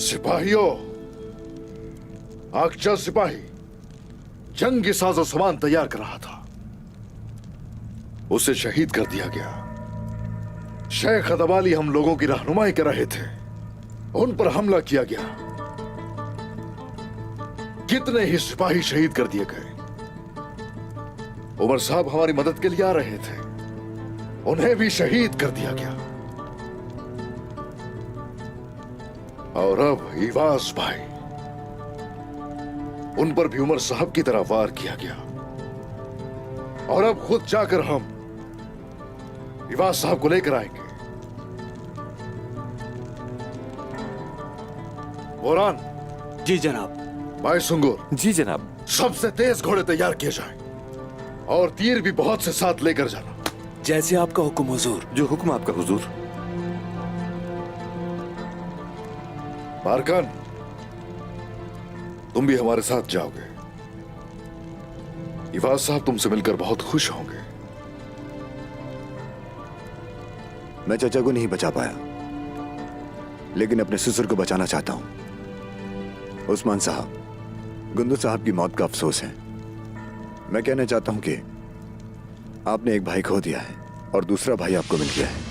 सिपाहियों, आकचा सिपाही जंग की साजो सामान तैयार कर रहा था, उसे शहीद कर दिया गया। शेख अदवाली हम लोगों की रहनुमाई कर रहे थे, उन पर हमला किया गया। कितने ही सिपाही शहीद कर दिए गए। उमर साहब हमारी मदद के लिए आ रहे थे, उन्हें भी शहीद कर दिया गया। और अब इवाज भाई, उन पर भी उमर साहब की तरह वार किया गया। और अब खुद जाकर हम इवाज साहब को लेकर आएंगे। बोरान। जी जनाब। भाई सुंगुर। जी जनाब। सबसे तेज घोड़े तैयार किए जाएं और तीर भी बहुत से साथ लेकर जाना। जैसे आपका हुक्म हुजूर। जो हुक्म आपका हुजूर। बारकान, तुम भी हमारे साथ जाओगे। इवाज साहब तुमसे मिलकर बहुत खुश होंगे। मैं चाचा को नहीं बचा पाया, लेकिन अपने ससुर को बचाना चाहता हूं। उस्मान साहब, गुंदू साहब की मौत का अफसोस है। मैं कहना चाहता हूं कि आपने एक भाई खो दिया है और दूसरा भाई आपको मिल गया है।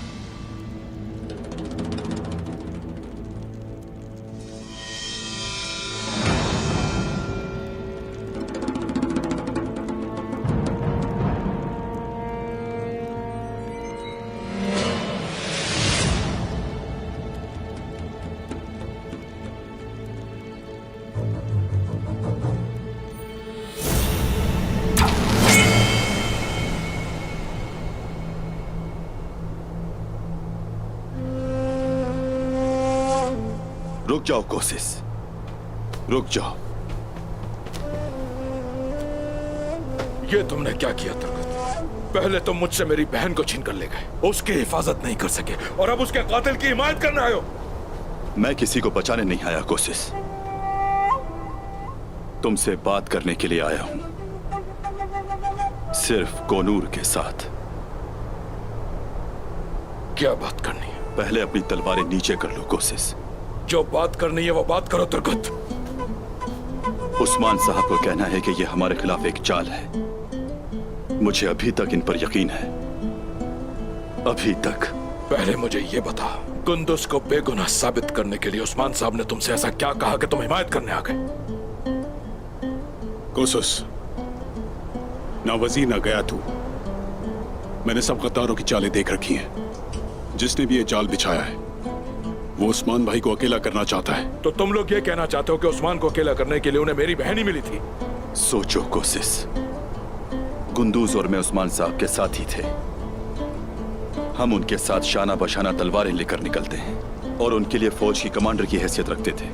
रुक जाओ कोशिश, रुक जाओ। ये तुमने क्या किया तुर्गत? पहले तुम मुझसे मेरी बहन को छीन कर ले गए, उसकी हिफाजत नहीं कर सके, और अब उसके कातिल की हिमायत करने आए हो। मैं किसी को बचाने नहीं आया कोशिश, तुमसे बात करने के लिए आया हूं, सिर्फ कोनूर के साथ। क्या बात करनी है? पहले अपनी तलवारें नीचे कर लो कोशिश। जो बात करनी है वो बात करो तुर्गत। उस्मान साहब को कहना है कि यह हमारे खिलाफ एक चाल है। मुझे अभी तक इन पर यकीन है, अभी तक। पहले मुझे ये बता, कुंदुस को बेगुनाह साबित करने के लिए उस्मान साहब ने तुमसे ऐसा क्या कहा कि तुम हिमायत करने आ गए? कोसुस, ना वजीर ना गया तू। मैंने सब गद्दारों की चालें देख रखी हैं। जिसने भी ये जाल बिछाया है वो उस्मान भाई को अकेला करना चाहता है। तो तुम लोग ये कहना चाहते हो कि उस्मान को अकेला करने के लिए उन्हें मेरी बहन ही मिली थी? सोचो कोशिश, गुंदूज और मैं उस्मान साहब के साथ ही थे। हम उनके साथ शाना बशाना तलवारें लेकर निकलते हैं और उनके लिए फौज की कमांडर की हैसियत रखते थे।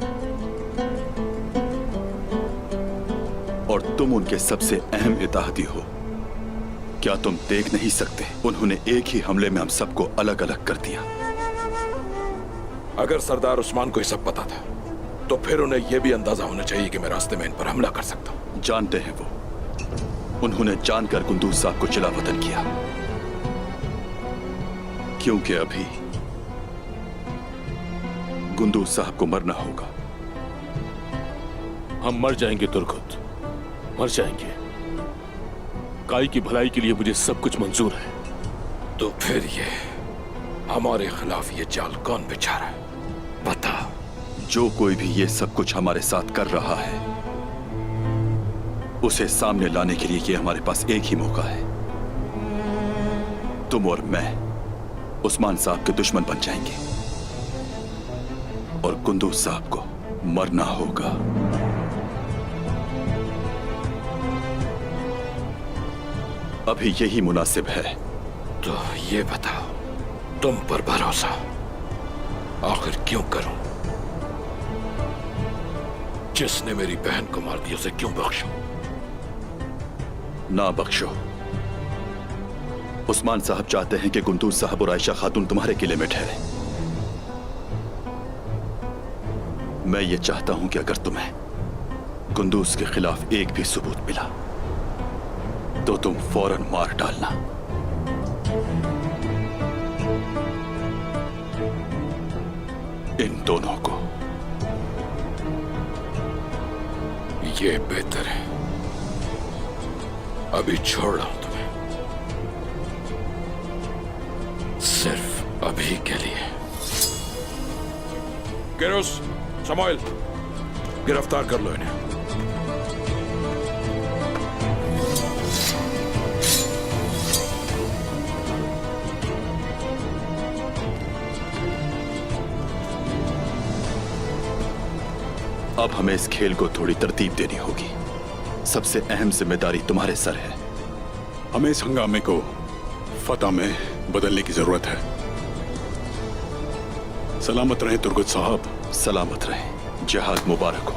और तुम उनके सबसे अहम इताहती हो। क्या तुम देख नहीं सकते, उन्होंने एक ही हमले में हम सबको अलग अलग कर दिया। अगर सरदार उस्मान को ये सब पता था तो फिर उन्हें यह भी अंदाजा होना चाहिए कि मैं रास्ते में इन पर हमला कर सकता हूं। जानते हैं वो, उन्होंने जानकर कुंदूज साहब को चिला वतन किया, क्योंकि अभी कुंदूज साहब को मरना होगा। हम मर जाएंगे तुर्गत, मर जाएंगे। काई की भलाई के लिए मुझे सब कुछ मंजूर है। तो फिर ये हमारे खिलाफ ये चाल कौन बिछा रहा है? बता। जो कोई भी ये सब कुछ हमारे साथ कर रहा है, उसे सामने लाने के लिए ये हमारे पास एक ही मौका है। तुम और मैं उस्मान साहब के दुश्मन बन जाएंगे और कुंदूज साहब को मरना होगा। अभी यही मुनासिब है। तो ये बताओ, तुम पर भरोसा आखिर क्यों करूं? जिसने मेरी बहन को मार दिया उसे क्यों बख्शूं? ना बख्शो। उस्मान साहब चाहते हैं कि गुंदूज साहब और आयशा खातून तुम्हारे किले में ठहरे। मैं ये चाहता हूं कि अगर तुम्हें गुंदूज के खिलाफ एक भी सबूत मिला तो तुम फौरन मार डालना। इन दोनों को। ये बेहतर है। अभी छोड़ रहा हूं तुम्हें, सिर्फ अभी के लिए। गिरोस, समाइल, गिरफ्तार कर लो इन्हें। अब हमें इस खेल को थोड़ी तरतीब देनी होगी। सबसे अहम जिम्मेदारी तुम्हारे सर है। हमें इस हंगामे को फतह में बदलने की जरूरत है। सलामत रहें तुर्गत साहब। सलामत रहे। जहाद मुबारक हो।